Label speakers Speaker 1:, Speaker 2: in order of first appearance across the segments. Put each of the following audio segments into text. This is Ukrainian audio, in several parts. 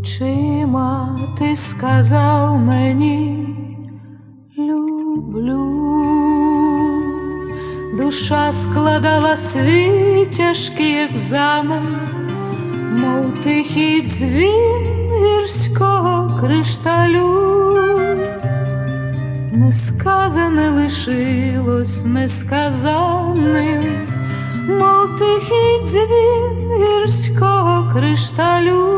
Speaker 1: Очима ти сказав мені люблю, душа складала свій тяжкий екзамен, мов тихий дзвін гірського кришталю. Несказане лишилось несказаним, мов тихий дзвін гірського кришталю.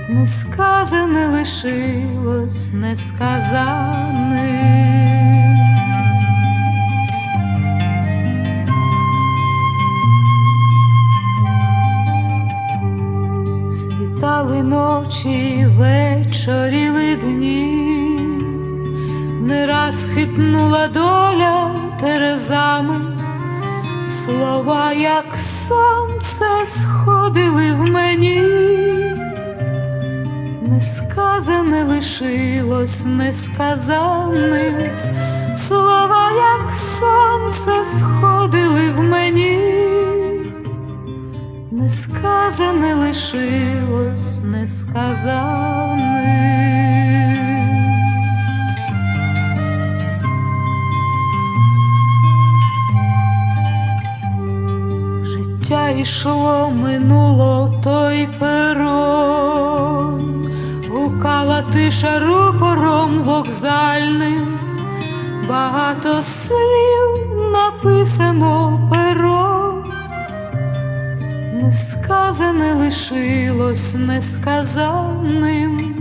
Speaker 1: Несказане лишилось несказаним. Світали ночі, вечоріли дні, не раз хитнула доля терезами, слова, як сонце, сходили в мені. Несказане лишилось несказаним, слова, як сонце, сходили в мені. Несказане лишилось несказаним. Життя йшло, минуло той перон, гукала тиша рупором вокзальним, багато слів написано пером. Несказане лишилось несказаним,